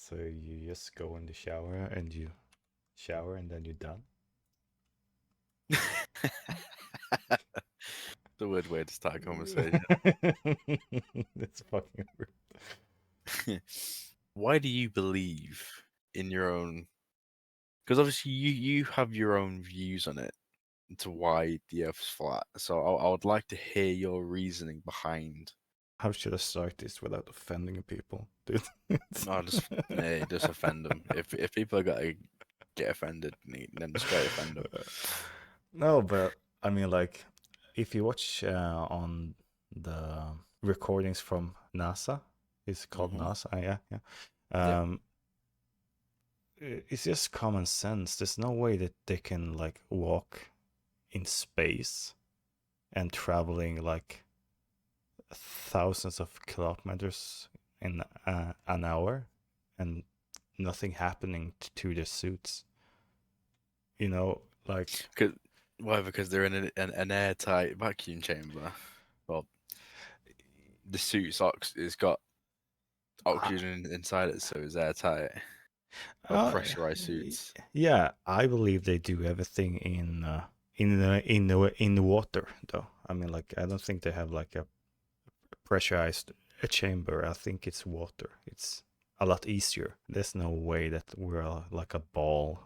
So you just go in the shower and you shower and then you're done. The weird way to start a conversation. That's fucking rude. Why do you believe in your own? Because obviously you have your own views on it, to why the Earth's flat. So I would like to hear your reasoning behind. How should I start this without offending people, dude? No, just offend them. If people are gonna get offended, then straight offend them. No, but I mean, like, if you watch on the recordings from NASA, it's called Mm-hmm. NASA, yeah, yeah. Yep. It's just common sense. There's no way that they can like walk in space and traveling like thousands of kilometers in an hour and nothing happening to their suits. You know, like Cause, why? Because they're in an airtight vacuum chamber. Well, the suit's it's got I, oxygen inside it, so it's airtight. Or uh, pressurized suits. yeah, I believe they do everything in the water though. I mean, like I don't think they have like a pressurized chamber. I think it's water. It's a lot easier. There's no way that we're like a ball,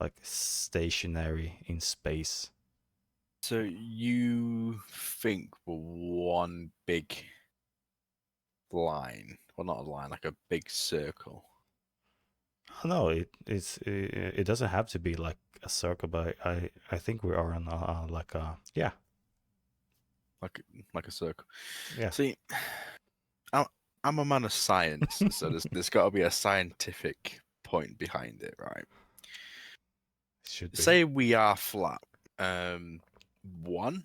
like stationary in space. So you think one big line, well, not a line, like a big circle, No, it doesn't have to be like a circle, but I think we are on like a yeah, like like a circle. yeah. See, I'm I'm a man of science, so there's got to be a scientific point behind it, right? It should be. Say we are flat. Um, one,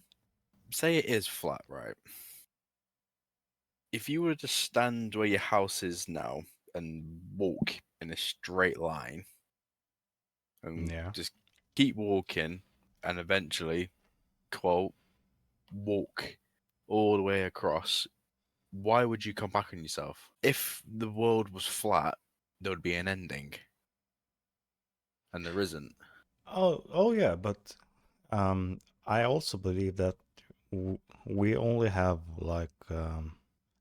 say it is flat, right? If you were to stand where your house is now and walk in a straight line and Yeah. just keep walking and eventually, quote, walk all the way across, why would you come back on yourself? If the world was flat, there would be an ending, and there isn't. Oh yeah, but I also believe that we only have like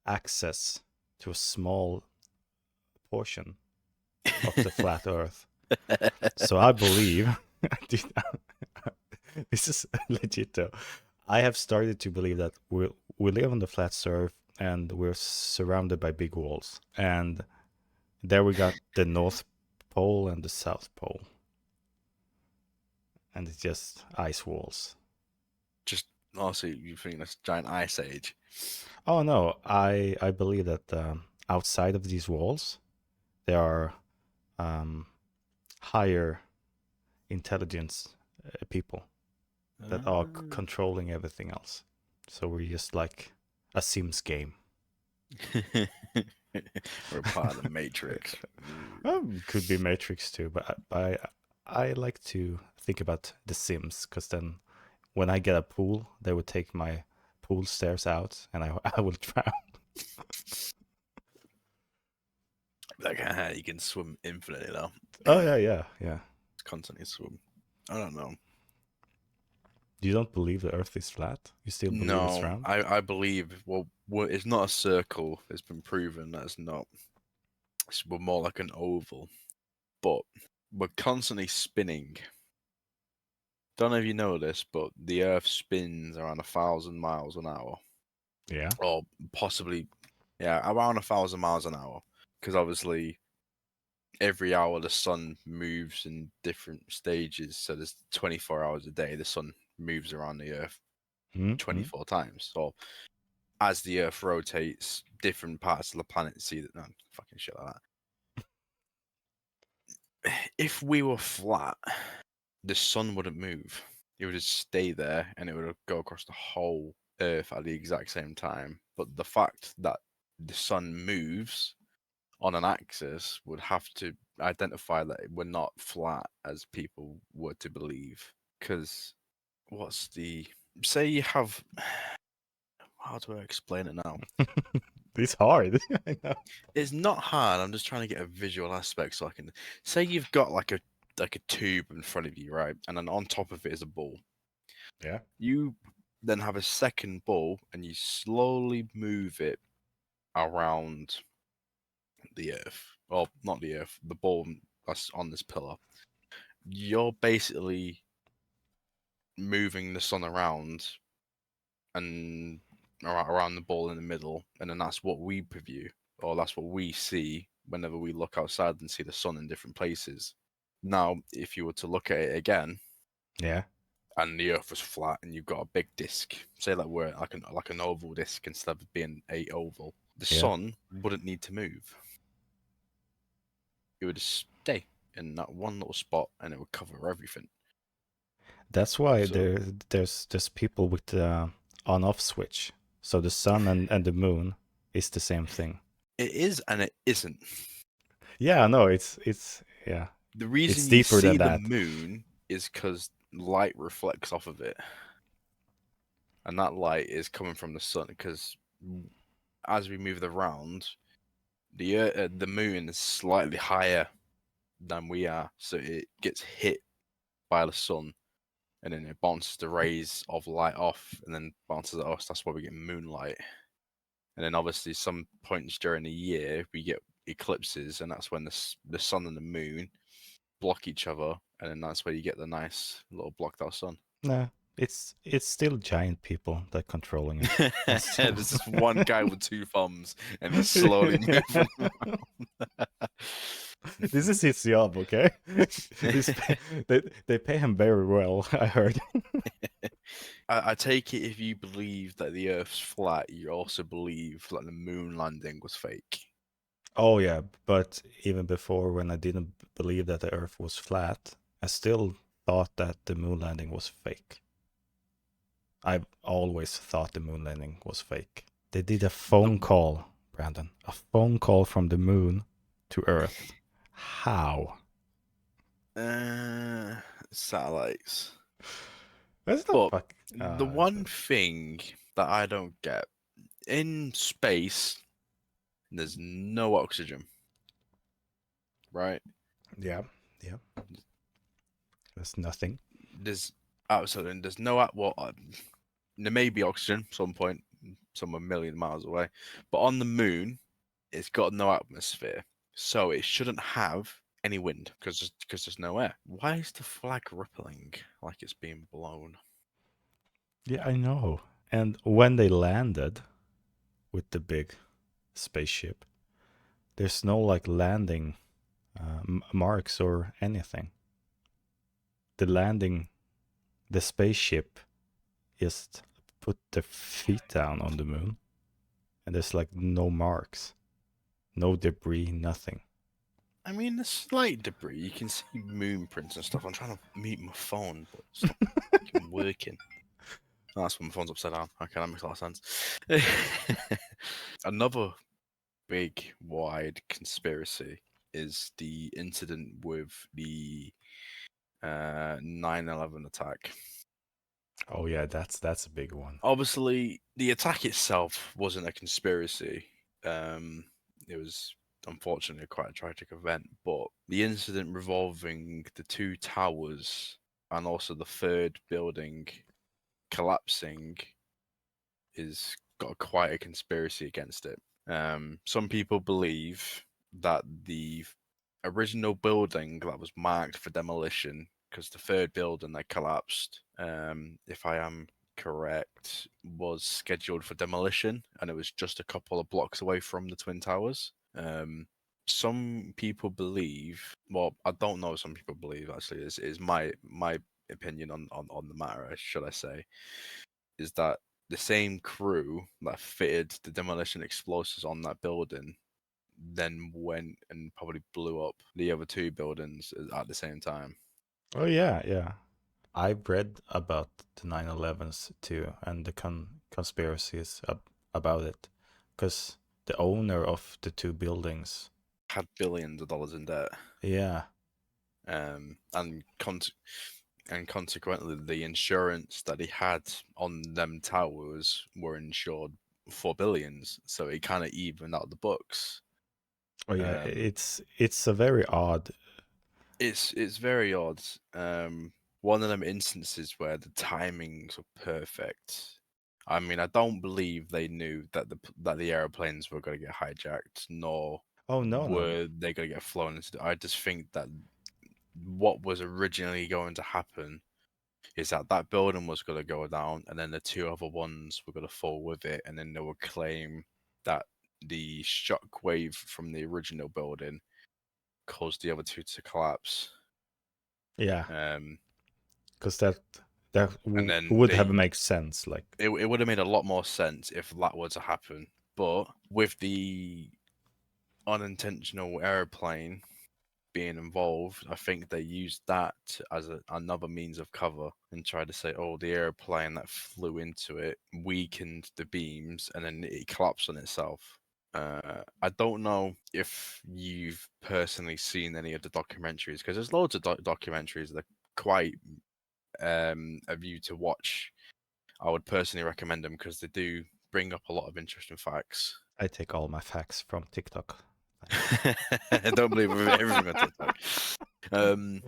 access to a small portion of the flat Earth. So I believe, dude, this is legit though. I have started to believe that we live on the flat Earth and we're surrounded by big walls, and there we got the North Pole and the South Pole, and it's just ice walls. Just also, you think that's giant ice age? Oh no, I believe that outside of these walls there are um, higher intelligence people that are Ah. controlling everything else. So we're just like a Sims game. We're part of the Matrix. Could be Matrix too, but I like to think about The Sims because then when I get a pool, they would take my pool stairs out and I will drown. Like, you can swim infinitely now. Oh yeah, yeah, yeah. Constantly swim. I don't know. You don't believe the Earth is flat? You still believe it's No, round? I believe, well, it's not a circle. It's been proven that it's not. We're more like an oval, but we're constantly spinning. Don't know if you know this, but the Earth spins around 1,000 miles an hour, Yeah. or possibly, yeah, around 1,000 miles an hour. Because obviously, every hour the sun moves in different stages. So there's 24 hours a day. The sun moves around the Earth Mm-hmm. 24 times. So as the Earth rotates, different parts of the planet see that. No, fucking shit like that. If we were flat, the sun wouldn't move. It would just stay there, and it would go across the whole Earth at the exact same time. But the fact that the sun moves on an axis would have to identify that we're not flat as people were to believe. Because what's the say you have how do I explain it now? It's hard. I know. It's not hard. I'm just trying to get a visual aspect so I can say you've got like a tube in front of you, right? And then on top of it is a ball. Yeah. You then have a second ball and you slowly move it around the earth. Well, not the earth, the ball that's on this pillar. You're basically moving the sun around and around the ball in the middle, and then that's what we preview, or that's what we see whenever we look outside and see the sun in different places. Now, if you were to look at it again, Yeah. and the Earth was flat, and you've got a big disc, say that we're like an oval disc instead of being a oval, the Yeah. sun wouldn't need to move. It would just stay in that one little spot, and it would cover everything. That's why So there's people with the on-off switch. So the sun and the moon is the same thing. it is, and it isn't. Yeah, no, it's yeah. The It's reason you deeper see than the that. moon is because light reflects off of it, and that light is coming from the sun. Because as we move around, the moon is slightly higher than we are, so it gets hit by the sun, and then it bounces the rays of light off, and then bounces at us. That's why we get moonlight. And then obviously, some points during the year we get eclipses, and that's when the sun and the moon block each other, and then that's where you get the nice little blocked out sun. Nah, it's still giant people that controlling it. That's There's this one guy with two thumbs, and he's slowly moving around. This is his job, okay? They pay him very well, I heard. I take it if you believe that the Earth's flat, you also believe that the moon landing was fake. Oh yeah, but even before, when I didn't believe that the Earth was flat, I still thought that the moon landing was fake. I've always thought the moon landing was fake. They did a phone call, Brandon. A phone call from the moon to Earth. How? Satellites. That's not But fuck. the one thing that I don't get in space, there's no oxygen, right? Yeah, yeah. That's nothing. There's absolutely there's no there may be oxygen at some point, some a million miles away, but on the moon, it's got no atmosphere, so it shouldn't have any wind because there's no air. Why is the flag rippling like it's being blown? Yeah, I know. And when they landed with the big spaceship, there's no like landing marks or anything. The spaceship just put their feet down on the moon, and there's like no marks, no debris, nothing. I mean, there's slight debris. You can see moon prints and stuff. I'm trying to mute my phone, but it's not fucking working. Oh, that's when my phone's upside down. Okay, that makes a lot of sense. Another big, wide conspiracy is the incident with the 9/11 attack. Oh yeah, that's a big one. Obviously, the attack itself wasn't a conspiracy. It was unfortunately quite a tragic event, but the incident revolving the two towers and also the third building collapsing is got quite a conspiracy against it. Some people believe that the original building that was marked for demolition, because the third building that collapsed, if I am correct, was scheduled for demolition, and it was just a couple of blocks away from the Twin Towers. Some people believe, well, I don't know. Some people believe actually is my opinion on the matter, should I say, is that the same crew that fitted the demolition explosives on that building then went and probably blew up the other two buildings at the same time. Oh yeah, yeah. I've read about the 9/11s too, and the conspiracies about it, because the owner of the two buildings, Had billions of dollars in debt, yeah, and consequently, the insurance that he had on them towers were insured for billions, so it kind of evened out the books. Oh yeah, Um, it's a very odd. it's very odd. One of them instances where the timings were perfect. I mean, I don't believe they knew that the airplanes were going to get hijacked, nor Oh no. were they going to get flown into. I just think that what was originally going to happen is that that building was going to go down, and then the two other ones were going to fall with it, and then they would claim that the shock wave from the original building caused the other two to collapse. Yeah, Um, because that and then would have they make sense. Like, it would have made a lot more sense if that were to happen. But with the unintentional airplane being involved, I think they used that as another means of cover and tried to say, oh, the airplane that flew into it weakened the beams and then it collapsed on itself. I don't know if you've personally seen any of the documentaries, because there's loads of documentaries that are quite a view to watch. I would personally recommend them because they do bring up a lot of interesting facts. I take all my facts from TikTok. I don't believe everything on TikTok.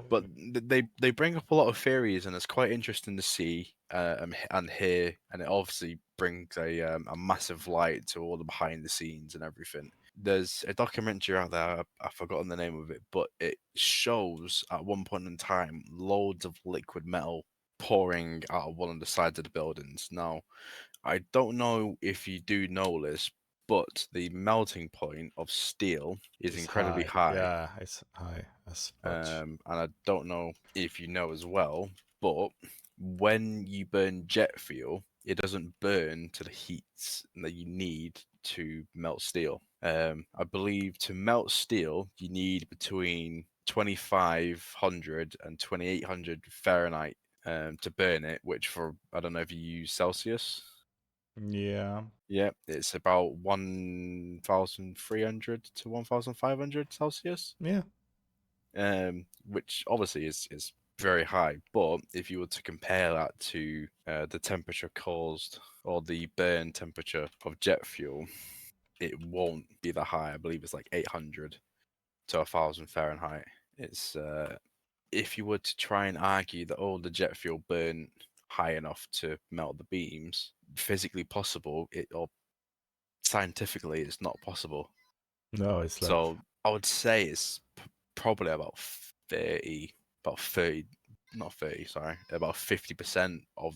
But they bring up a lot of theories, and it's quite interesting to see and hear, and it obviously brings a massive light to all the behind the scenes and everything. There's a documentary out there, I've forgotten the name of it, but it shows at one point in time loads of liquid metal pouring out of one of the sides of the buildings. Now, I don't know if you do know this, but the melting point of steel is It's incredibly high. high. Yeah, it's high as fudge. And I don't know if you know as well, but when you burn jet fuel, it doesn't burn to the heats that you need to melt steel. I believe to melt steel, you need between 2500 and 2800 Fahrenheit to burn it, which for, I don't know if you use Celsius. Yeah. Yeah, it's about 1300 to 1500 Celsius. Yeah. Which obviously is very high. But if you were to compare that to the temperature caused or the burn temperature of jet fuel, it won't be that high. I believe it's like 800 to 1000 Fahrenheit. It's if you were to try and argue that the jet fuel burnt high enough to melt the beams, physically possible, or scientifically, it's not possible. No, it's like, So I would say it's probably about 30, not 30, sorry, about 50% of.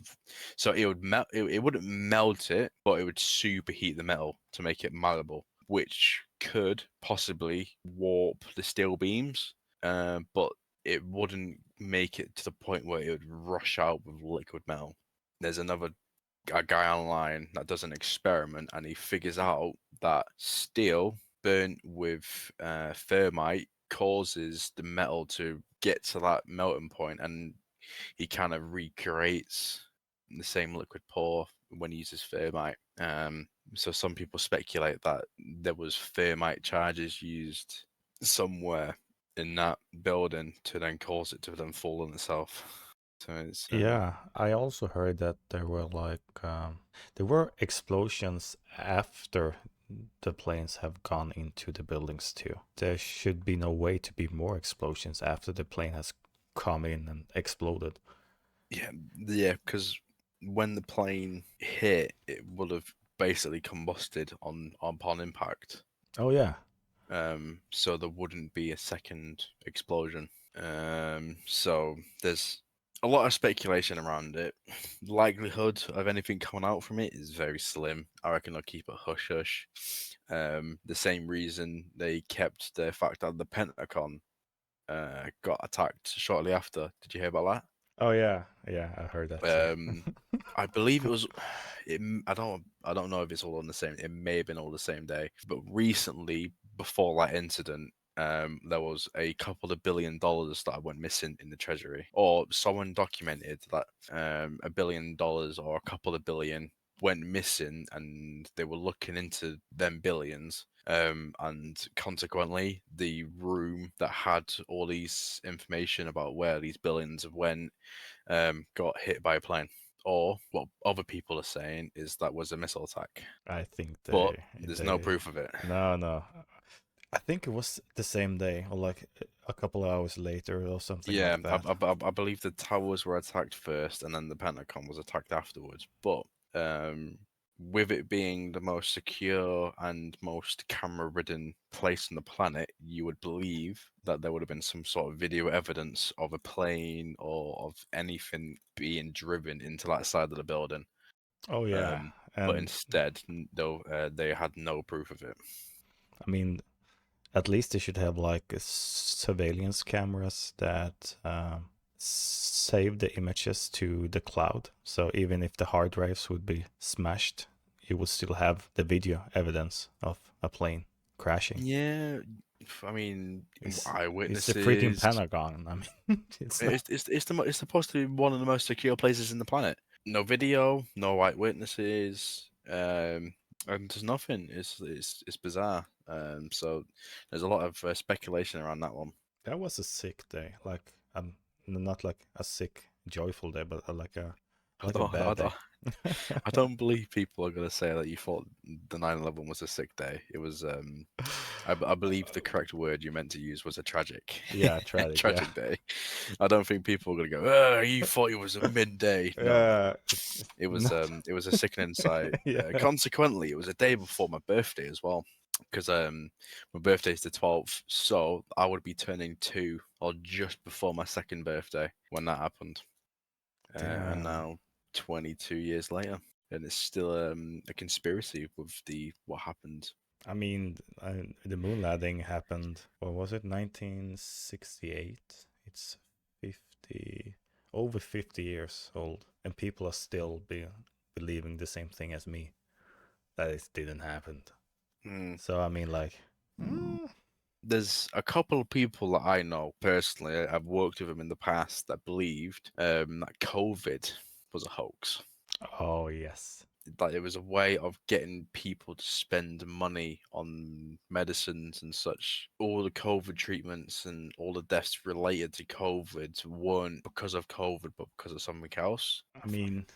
So it would melt. It wouldn't melt it, but it would superheat the metal to make it malleable, which could possibly warp the steel beams. But it wouldn't make it to the point where it would rush out with liquid metal. There's a guy online that does an experiment, and he figures out that steel burnt with thermite causes the metal to get to that melting point, and he kind of recreates the same liquid pour when he uses thermite. So some people speculate that there was thermite charges used somewhere in that building to then cause it to then fall on itself. So it's yeah, I also heard that there were there were explosions after the planes have gone into the buildings too. There should be no way to be more explosions after the plane has come in and exploded. yeah, because when the plane hit, it would have basically combusted upon impact. Oh yeah. So there wouldn't be a second explosion. So there's a lot of speculation around it. Likelihood of anything coming out from it is very slim. I reckon they'll keep it hush hush. The same reason they kept the fact that the Pentagon got attacked shortly after. Did you hear about that? Oh yeah. Yeah, I heard that too. I believe it was. I don't know if it's all on the same. It may have been all the same day, but recently, before that incident, there was a couple of $1 billion that went missing in the treasury, or someone documented that $1 billion or a couple of billion went missing, and they were looking into them billions. And consequently, the room that had all these information about where these billions have went got hit by a plane or what other people are saying is that was a missile attack. I think But there's no proof of it. no. I think it was the same day or like a couple of hours later or something Yeah, like that. I believe the towers were attacked first, and then the Pentagon was attacked afterwards. But with it being the most secure and most camera-ridden place on the planet, you would believe that there would have been some sort of video evidence of a plane or of anything being driven into that side of the building. Oh yeah, But and instead, though, they had no proof of it. I mean, at least they should have like surveillance cameras that save the images to the cloud. So even if the hard drives would be smashed, you would still have the video evidence of a plane crashing. Yeah, I mean, It's the freaking eyewitnesses. Pentagon. I mean, it's not. It's supposed to be one of the most secure places in the planet. No video, no eyewitnesses, and there's nothing. It's bizarre. So there's a lot of speculation around that one. That was a sick day. Like not like a sick joyful day, but like a bad day. I don't believe people are going to say that you thought the 9/11 was a sick day. It was, I believe the correct word you meant to use was a tragic, Yeah, tragic. tragic Yeah. day. I don't think people are going to go, oh, you thought it was a midday. No, it was, not... it was a sickening sight. Yeah. Consequently, it was a day before my birthday as well, because my birthday is the 12th, so I would be turning 2 or just before my second birthday when that happened. And now 22 years later, and it's still a conspiracy with what happened. I mean, the moon landing happened. What was it? 1968. It's 50 years old, and people are still believing the same thing as me, that it didn't happen. So I mean, like. There's a couple of people that I know personally. I've worked with them in the past that believed that COVID was a hoax. Oh yes. That it was a way of getting people to spend money on medicines and such. All the COVID treatments and all the deaths related to COVID weren't because of COVID, but because of something else. I mean,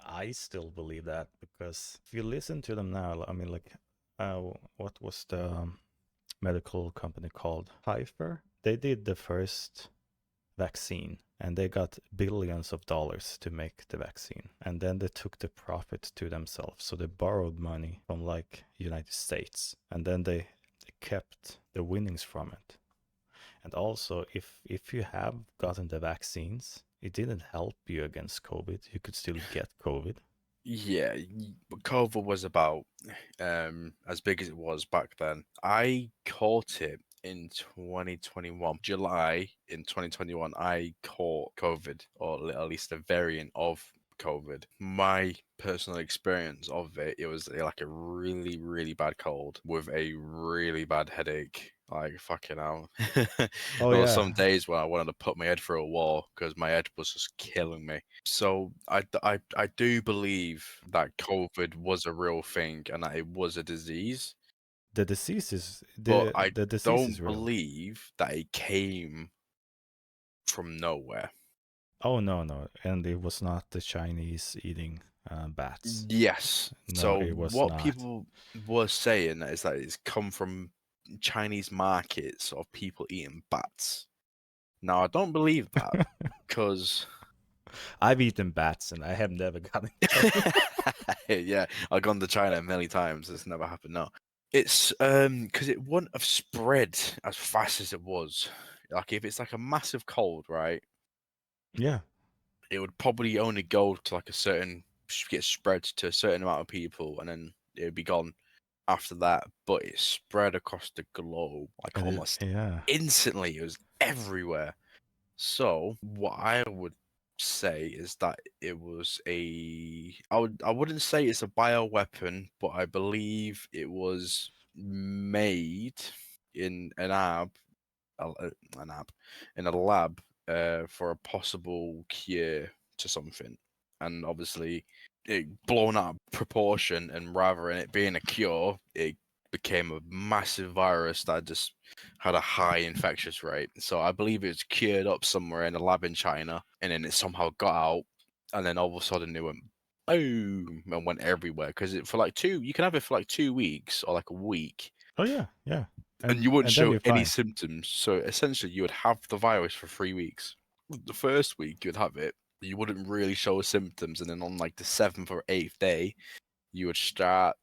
I still believe that, because if you listen to them now, I mean, like, what was the medical company called? Pfizer. They did the first vaccine, and they got billions of dollars to make the vaccine, and then they took the profit to themselves. So they borrowed money from like United States, and then they kept the winnings from it. And also, if you have gotten the vaccines, it didn't help you against COVID. You could still get COVID. Yeah, but COVID was about as big as it was back then. I caught it in 2021. July in 2021, I caught COVID, or at least a variant of COVID. My personal experience of it was like a really, really bad cold with a really bad headache. Like, fucking hell. Oh There were yeah. some days when I wanted to put my head through a wall because my head was just killing me. So I do believe that COVID was a real thing and that it was a disease, The disease is but I the disease is don't real. believe that it came from nowhere. Oh no, and it was not the Chinese eating bats. Yes. No, So it was what not. people were saying is that it's come from Chinese markets of people eating bats. Now I don't believe that because I've eaten bats and I have never gotten yeah, I've gone to China many times. It's never happened. No, it's because it wouldn't have spread as fast as it was. Like if it's like a massive cold, right? Yeah. It would probably only go to like a certain get spread to a certain amount of people, and then it would be gone after that. But it spread across the globe like almost Yeah. instantly. It was everywhere. So what I would say is that it was I wouldn't say it's a bioweapon, but I believe it was made in an app in a lab for a possible cure to something, and obviously it blown out of proportion, and rather than it being a cure, it became a massive virus that just had a high infectious rate. So I believe it's cured up somewhere in a lab in China, and then it somehow got out, and then all of a sudden it went boom and went everywhere. Because you can have it for like 2 weeks or like a week, Oh yeah, yeah. and you wouldn't And then show you're any fine. symptoms. So essentially, you would have the virus for 3 weeks. The first week you'd have it, you wouldn't really show symptoms, and then on like the 7th or 8th day, you would start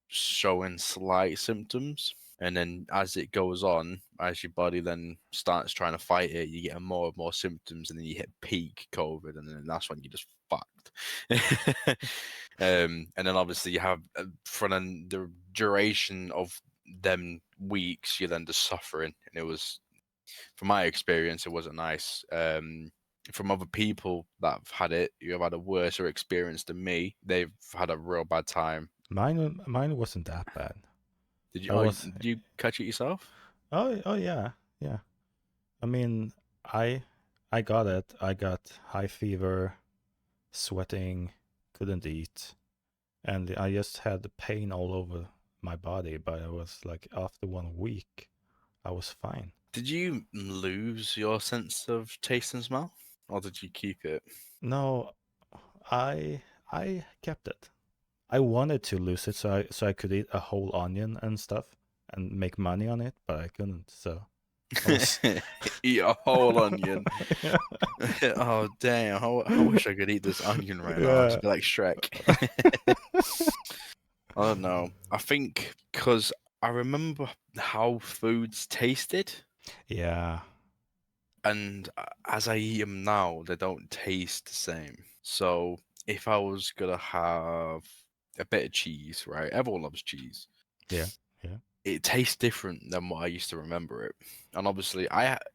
showing slight symptoms. And then as it goes on, as your body then starts trying to fight it, you get more and more symptoms, and then you hit peak COVID, and then that's when you just fucked. And then obviously you have for then the duration of them weeks, you're then just suffering, and it was, from my experience, it wasn't nice. From other people that have had it, you have had a worse experience than me. They've had a real bad time. Mine wasn't that bad. Did you? I Oh, was. did you catch it yourself? Oh yeah, yeah. I mean, I I got it. I got high fever, sweating, couldn't eat, and I just had the pain all over my body. But I was like, after 1 week, I was fine. Did you lose your sense of taste and smell, or did you keep it? No, I kept it. I wanted to lose it so I could eat a whole onion and stuff and make money on it, but I couldn't. So I was. Eat a whole onion. Yeah. Oh damn! I wish I could eat this onion right now. Yeah. Just be like Shrek. I don't know. I think because I remember how foods tasted, Yeah. and as I eat them now, they don't taste the same. So if I was gonna have a bit of cheese, right? Everyone loves cheese. Yeah. Yeah. It tastes different than what I used to remember it. And obviously,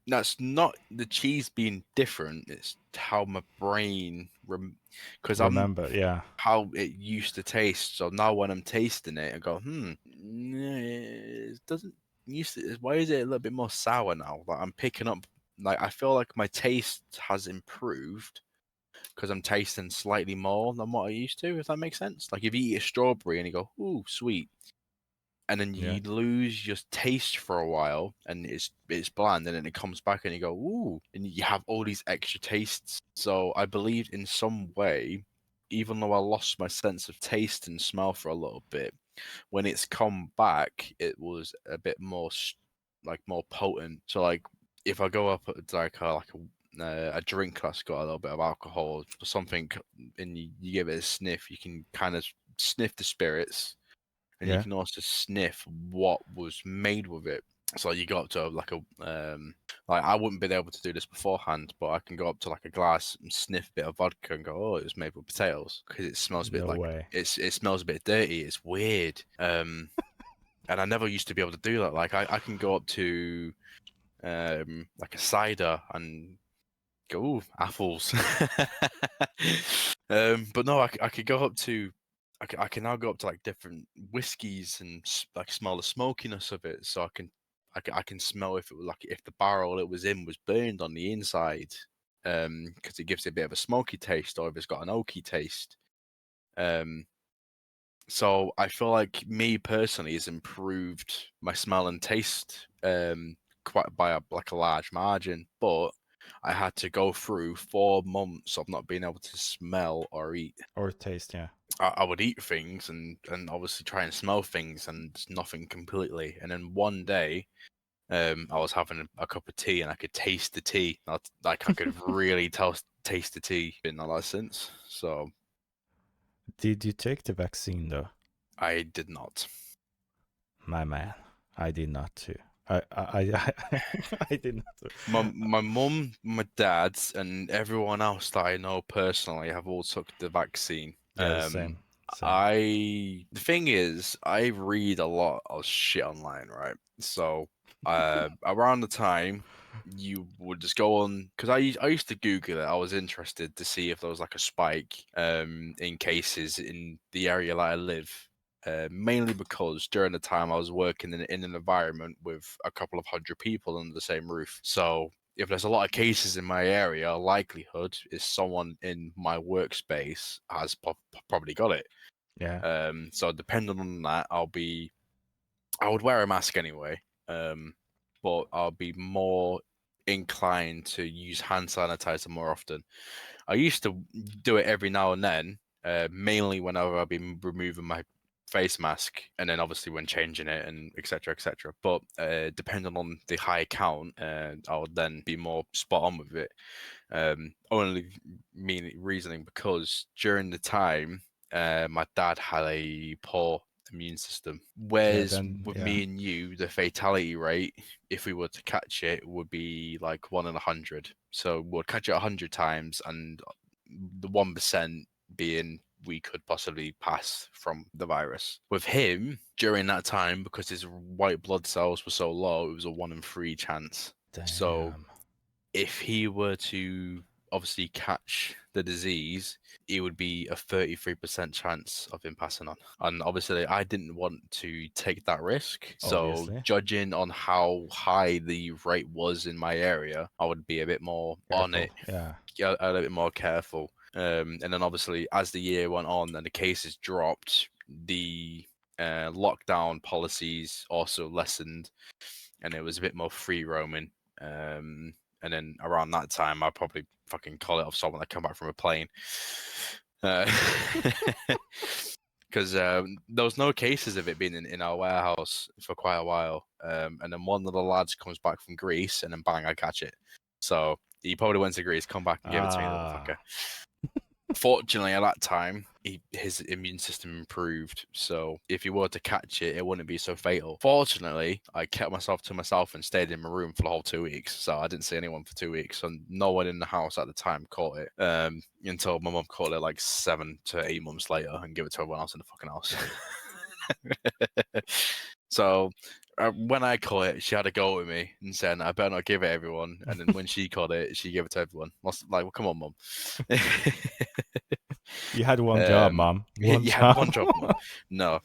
that's not the cheese being different. It's how my brain, because I'm Remember, yeah. how it used to taste. So now when I'm tasting it, I go, it doesn't used to. Why is it a little bit more sour now? Like I'm picking up, like I feel like my taste has improved because I'm tasting slightly more than what I used to. If that makes sense. Like if you eat a strawberry and you go, ooh, sweet, and then Yeah. you lose your taste for a while, and it's bland, and then it comes back, and you go, ooh, and you have all these extra tastes. So I believe in some way, even though I lost my sense of taste and smell for a little bit, when it's come back, it was a bit more like more potent. So like if I go up at a drink that's got a little bit of alcohol or something, and you give it a sniff, you can kind of sniff the spirits, and you Yeah. can also sniff what was made with it. So you go up to like I wouldn't been able to do this beforehand, but I can go up to like a glass and sniff a bit of vodka and go, oh, it was made with potatoes, because it smells a bit No like way. it smells a bit dirty. It's weird. And I never used to be able to do that. Like I can go up to like a cider and go, ooh, apples. But no, I could go up to, I can now go up to like different whiskies and like smell the smokiness of it. So I can smell if it was like if the barrel it was in was burned on the inside, because it gives it a bit of a smoky taste, or if it's got an oaky taste. Um, so I feel like me personally has improved my smell and taste quite by like a large margin, but I had to go through 4 months of not being able to smell or eat. Or taste, yeah. I would eat things and obviously try and smell things and just nothing completely. And then one day, I was having a cup of tea and I could taste the tea. Like I could really taste the tea. Been like that since. So Did you take the vaccine though? I did not. My man. I did not too. I I did not too. My mum, my dad, and everyone else that I know personally have all took the vaccine. Yeah, the same. Same. The thing is, I read a lot of shit online, right? So, around the time you would just go on, because I used to Google it. I was interested to see if there was like a spike in cases in the area that I live. Mainly because during the time I was working in an environment with a couple of hundred people under the same roof. So if there's a lot of cases in my area, likelihood is someone in my workspace has probably got it. Yeah. So depending on that, I would wear a mask anyway, but I'll be more inclined to use hand sanitizer more often. I used to do it every now and then, mainly whenever I've been removing my face mask, and then obviously when changing it and etc etc. But depending on the high count, I would then be more spot on with it. Only reasoning because during the time, my dad had a poor immune system. Yeah, Whereas then with yeah. me and you, the fatality rate, if we were to catch it, would be like 1 in 100. So we'll catch it 100 times, and the 1% being we could possibly pass from the virus. With him, during that time, because his white blood cells were so low, it was a 1 in 3 chance. So Damn. if he were to obviously catch the disease, it would be a 33% chance of him passing on. And obviously, I didn't want to take that risk. So, Obviously. judging on how high the rate was in my area, I would be a bit more on Careful. it, Yeah. a little bit more careful. And then, obviously, as the year went on and the cases dropped, the lockdown policies also lessened, and it was a bit more free roaming. And then around that time, I'd probably fucking call it off someone that come back from a plane. Because there was no cases of it being in our warehouse for quite a while. And then one of the lads comes back from Greece, and then bang, I catch it. So he probably went to Greece, come back and give it to me, the motherfucker. Fortunately, at that time, his immune system improved. So if he were to catch it, it wouldn't be so fatal. Fortunately, I kept myself to myself and stayed in my room for the whole 2 weeks. So I didn't see anyone for 2 weeks, and no one in the house at the time caught it. Until my mum caught it like 7 to 8 months later and gave it to everyone else in the fucking house. So when I caught it, she had a go at me and said, "I better not give it everyone." And then when she caught it, she gave it to everyone. Like, well, come on, mum. You had one job, Mom. One You job. had one job, mum. No,